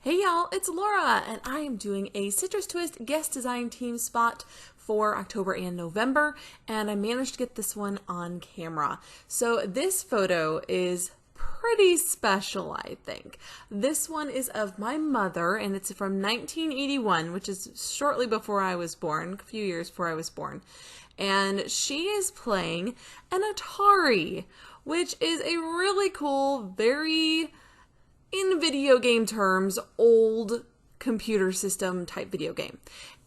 Hey y'all, it's Laura, and I am doing a Citrus Twist guest design team spot for October and November, and I managed to get this one on camera. So this photo is pretty special, I think. This one is of my mother, and it's from 1981, which is shortly before I was born, a few years before I was born. And she is playing an Atari, which is a really cool, very, in video game terms, old computer system type video game,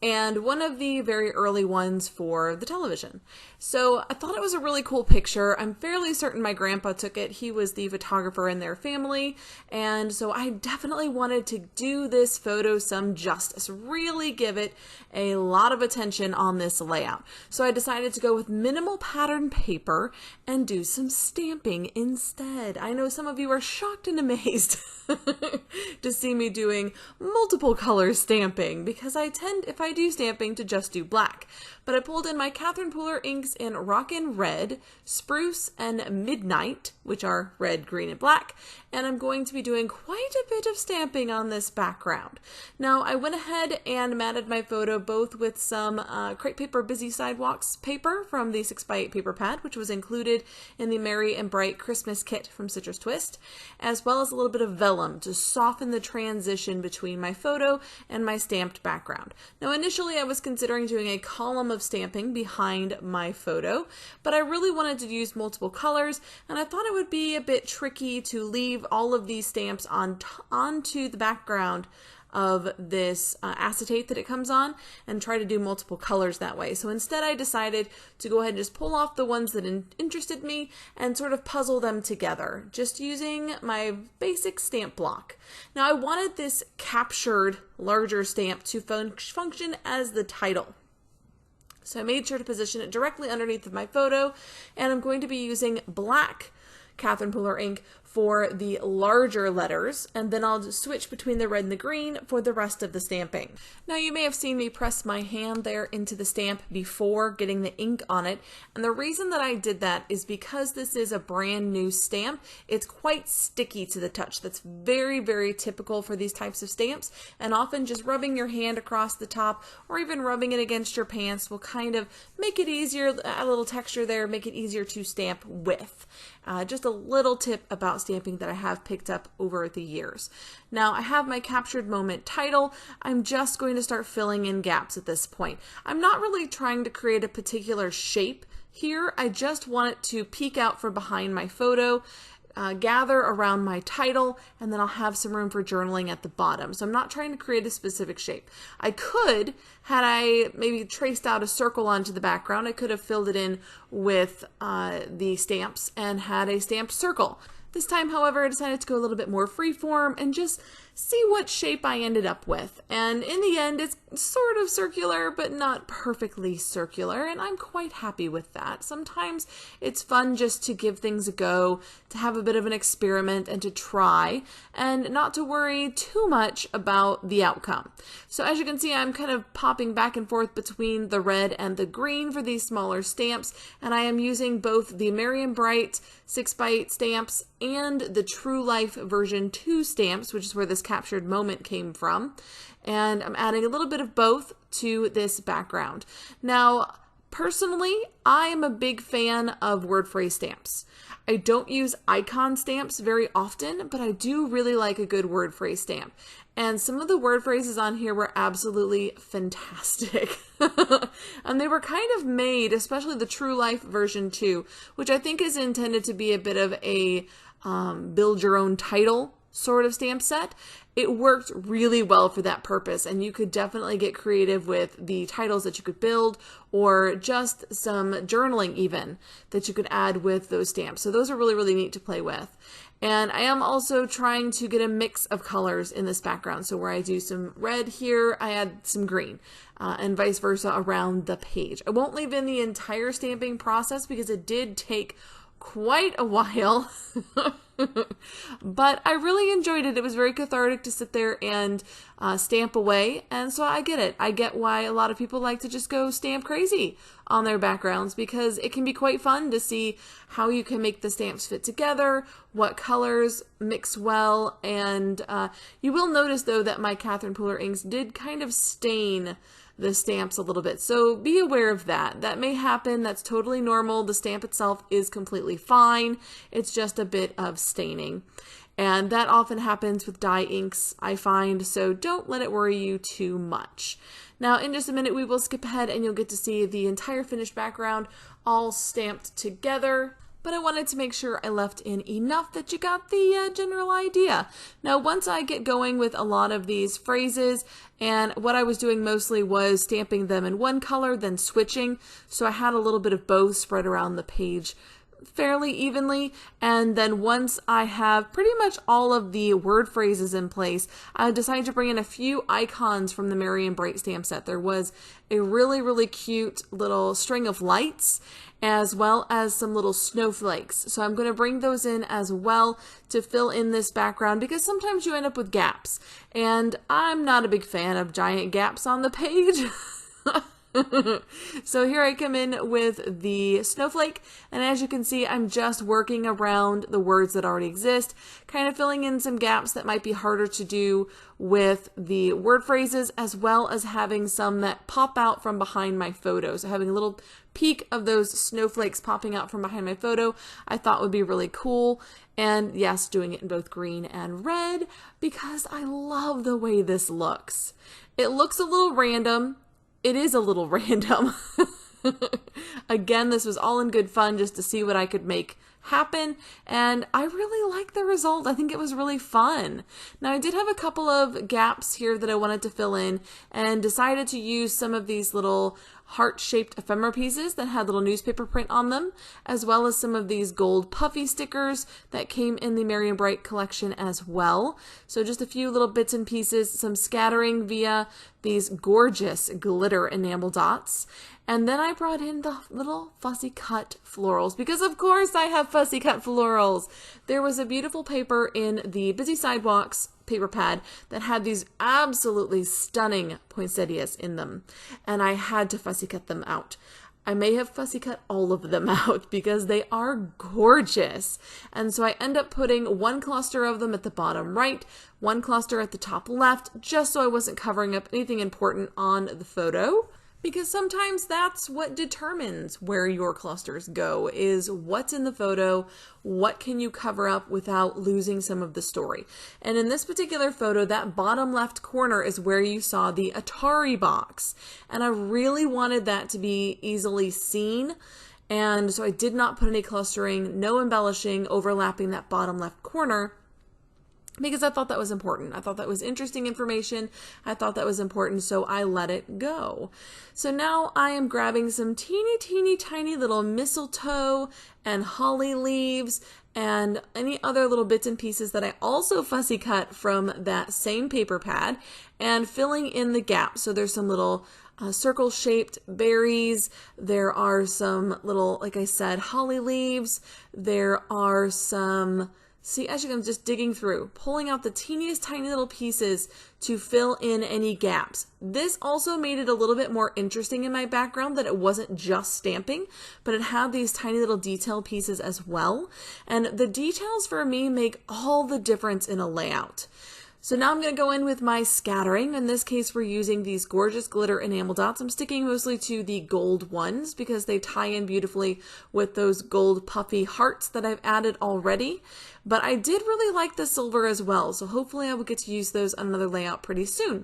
and one of the very early ones for the television. So I thought it was a really cool picture. I'm fairly certain my grandpa took it. He was the photographer in their family, and so I definitely wanted to do this photo some justice, really give it a lot of attention on this layout. So I decided to go with minimal pattern paper and do some stamping instead. I know some of you are shocked and amazed to see me doing multiple color stamping, because I tend, if I do stamping, to just do black. But I pulled in my Catherine Pooler inks in Rockin' Red, Spruce, and Midnight, which are red, green, and black, and I'm going to be doing quite a bit of stamping on this background. Now, I went ahead and matted my photo both with some crepe paper Busy Sidewalks paper from the 6x8 paper pad, which was included in the Merry and Bright Christmas kit from Citrus Twist, as well as a little bit of vellum to soften the transition between my photo and my stamped background. Now, initially I was considering doing a column of stamping behind my photo, but I really wanted to use multiple colors, and I thought it would be a bit tricky to leave all of these stamps onto the background of this acetate that it comes on and try to do multiple colors that way. So instead I decided to go ahead and just pull off the ones that interested me and sort of puzzle them together, just using my basic stamp block. Now, I wanted this captured larger stamp to function as the title. So I made sure to position it directly underneath of my photo, and I'm going to be using black Catherine Pooler ink for the larger letters, and then I'll just switch between the red and the green for the rest of the stamping. Now, you may have seen me press my hand there into the stamp before getting the ink on it, and the reason that I did that is because this is a brand new stamp. It's quite sticky to the touch. That's very, very typical for these types of stamps, and often just rubbing your hand across the top or even rubbing it against your pants will kind of make it easier, a little texture there, make it easier to stamp with. Just a little tip about stamping that I have picked up over the years. Now, I have my captured moment title. I'm just going to start filling in gaps at this point. I'm not really trying to create a particular shape here. I just want it to peek out from behind my photo, gather around my title, and then I'll have some room for journaling at the bottom. So I'm not trying to create a specific shape. I could, had I maybe traced out a circle onto the background, I could have filled it in with the stamps and had a stamped circle. This time, however, I decided to go a little bit more freeform and just see what shape I ended up with. And in the end, it's sort of circular, but not perfectly circular, and I'm quite happy with that. Sometimes it's fun just to give things a go, to have a bit of an experiment and to try, and not to worry too much about the outcome. So as you can see, I'm kind of popping back and forth between the red and the green for these smaller stamps, and I am using both the Merry and Bright 6x8 stamps and the True Life version 2 stamps, which is where this captured moment came from. And I'm adding a little bit of both to this background. Now, personally, I am a big fan of word phrase stamps. I don't use icon stamps very often, but I do really like a good word phrase stamp. And some of the word phrases on here were absolutely fantastic. And they were kind of made, especially the True Life version 2, which I think is intended to be a bit of a build your own title sort of stamp set. It worked really well for that purpose, and you could definitely get creative with the titles that you could build, or just some journaling even that you could add with those stamps. So those are really, really neat to play with. And I am also trying to get a mix of colors in this background. So where I do some red here, I add some green, and vice versa around the page. I won't leave in the entire stamping process because it did take quite a while But I really enjoyed it. It was very cathartic to sit there and stamp away. And so I get it. I get why a lot of people like to just go stamp crazy on their backgrounds, because it can be quite fun to see how you can make the stamps fit together, what colors mix well. And you will notice, though, that my Catherine Pooler inks did kind of stain the stamps a little bit. So be aware of that. That may happen. That's totally normal. The stamp itself is completely fine. It's just a bit of staining. And that often happens with dye inks, I find, so don't let it worry you too much. Now, in just a minute, we will skip ahead and you'll get to see the entire finished background all stamped together. But I wanted to make sure I left in enough that you got the general idea. Now, once I get going with a lot of these phrases, and what I was doing mostly was stamping them in one color, then switching. So I had a little bit of both spread around the page fairly evenly. And then once I have pretty much all of the word phrases in place, I decided to bring in a few icons from the Merry and Bright stamp set. There was a really, really cute little string of lights, as well as some little snowflakes. So I'm going to bring those in as well to fill in this background, because sometimes you end up with gaps. And I'm not a big fan of giant gaps on the page. So here I come in with the snowflake, and as you can see, I'm just working around the words that already exist, kind of filling in some gaps that might be harder to do with the word phrases, as well as having some that pop out from behind my photo. So having a little peek of those snowflakes popping out from behind my photo, I thought would be really cool. And yes, doing it in both green and red, because I love the way this looks. It looks a little random. It is a little random. Again, this was all in good fun just to see what I could make happen, and I really like the result. I think it was really fun. Now, I did have a couple of gaps here that I wanted to fill in, and decided to use some of these little heart-shaped ephemera pieces that had little newspaper print on them, as well as some of these gold puffy stickers that came in the Merry and Bright collection as well. So just a few little bits and pieces, some scattering via these gorgeous glitter enamel dots. And then I brought in the little fussy cut florals, because of course I have fussy cut florals. There was a beautiful paper in the Busy Sidewalks paper pad that had these absolutely stunning poinsettias in them, and I had to fussy cut them out. I may have fussy cut all of them out because they are gorgeous. And so I end up putting one cluster of them at the bottom right, one cluster at the top left, just so I wasn't covering up anything important on the photo. Because sometimes that's what determines where your clusters go, is what's in the photo, what can you cover up without losing some of the story. And in this particular photo, that bottom left corner is where you saw the Atari box. And I really wanted that to be easily seen. And so I did not put any clustering, no embellishing overlapping that bottom left corner, because I thought that was important. I thought that was interesting information. I thought that was important, so I let it go. So now I am grabbing some teeny, teeny, tiny little mistletoe and holly leaves and any other little bits and pieces that I also fussy cut from that same paper pad, and filling in the gaps. So there's some little circle-shaped berries. There are some little, like I said, holly leaves. There are some... See, as I'm just digging through, pulling out the teeniest tiny little pieces to fill in any gaps. This also made it a little bit more interesting in my background, that it wasn't just stamping, but it had these tiny little detail pieces as well. And the details for me make all the difference in a layout. So now I'm going to go in with my scattering. In this case, we're using these gorgeous glitter enamel dots. I'm sticking mostly to the gold ones because they tie in beautifully with those gold puffy hearts that I've added already. But I did really like the silver as well, so hopefully I will get to use those on another layout pretty soon.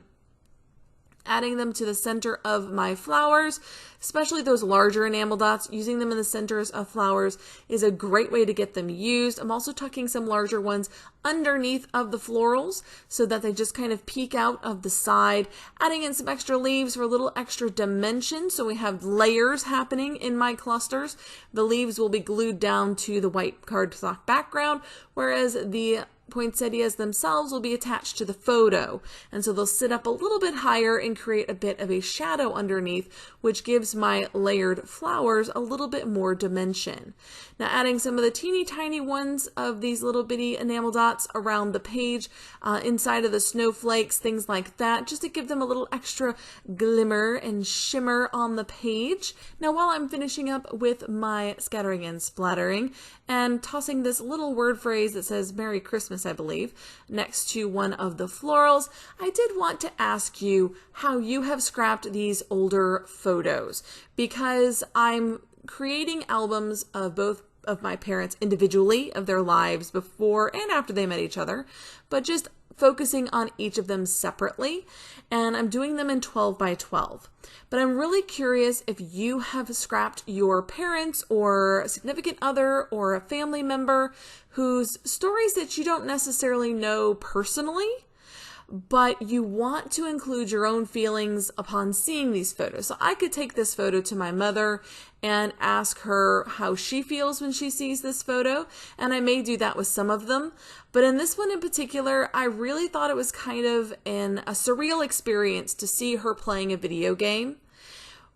Adding them to the center of my flowers, especially those larger enamel dots, using them in the centers of flowers is a great way to get them used. I'm also tucking some larger ones underneath of the florals so that they just kind of peek out of the side, adding in some extra leaves for a little extra dimension, so we have layers happening in my clusters. The leaves will be glued down to the white cardstock background, whereas the poinsettias themselves will be attached to the photo. And so they'll sit up a little bit higher and create a bit of a shadow underneath, which gives my layered flowers a little bit more dimension. Now adding some of the teeny tiny ones of these little bitty enamel dots around the page, inside of the snowflakes, things like that, just to give them a little extra glimmer and shimmer on the page. Now while I'm finishing up with my scattering and splattering and tossing this little word phrase that says Merry Christmas, I believe, next to one of the florals, I did want to ask you how you have scrapped these older photos, because I'm creating albums of both of my parents individually, of their lives before and after they met each other, but just focusing on each of them separately, and I'm doing them in 12 by 12. But I'm really curious if you have scrapped your parents or a significant other or a family member whose stories that you don't necessarily know personally, but you want to include your own feelings upon seeing these photos. So I could take this photo to my mother and ask her how she feels when she sees this photo, and I may do that with some of them. But in this one in particular, I really thought it was kind of a surreal experience to see her playing a video game,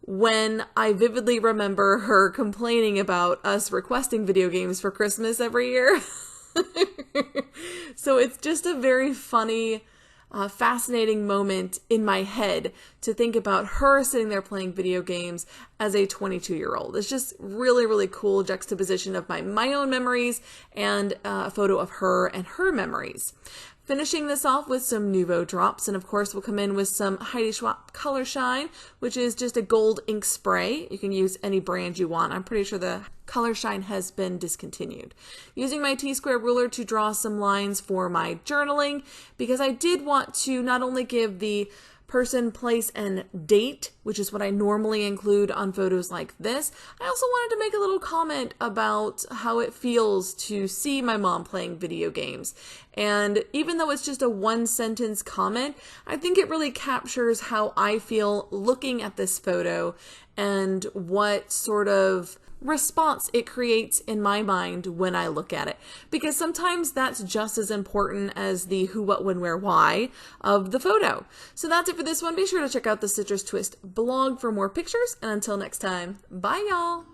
when I vividly remember her complaining about us requesting video games for Christmas every year. So it's just a very funny, fascinating moment in my head to think about her sitting there playing video games as a 22-year-old. It's just really, really cool juxtaposition of my own memories and a photo of her and her memories. Finishing this off with some Nuvo drops, and of course we'll come in with some Heidi Schwab Color Shine, which is just a gold ink spray. You can use any brand you want. I'm pretty sure the Color Shine has been discontinued. Using my T-square ruler to draw some lines for my journaling, because I did want to not only give the person, place, and date, which is what I normally include on photos like this. I also wanted to make a little comment about how it feels to see my mom playing video games. And even though it's just a one-sentence comment, I think it really captures how I feel looking at this photo and what sort of response it creates in my mind when I look at it, because sometimes that's just as important as the who, what, when, where, why of the photo. So that's it for this one. Be sure to check out the Citrus Twist blog for more pictures, and until next time, bye y'all!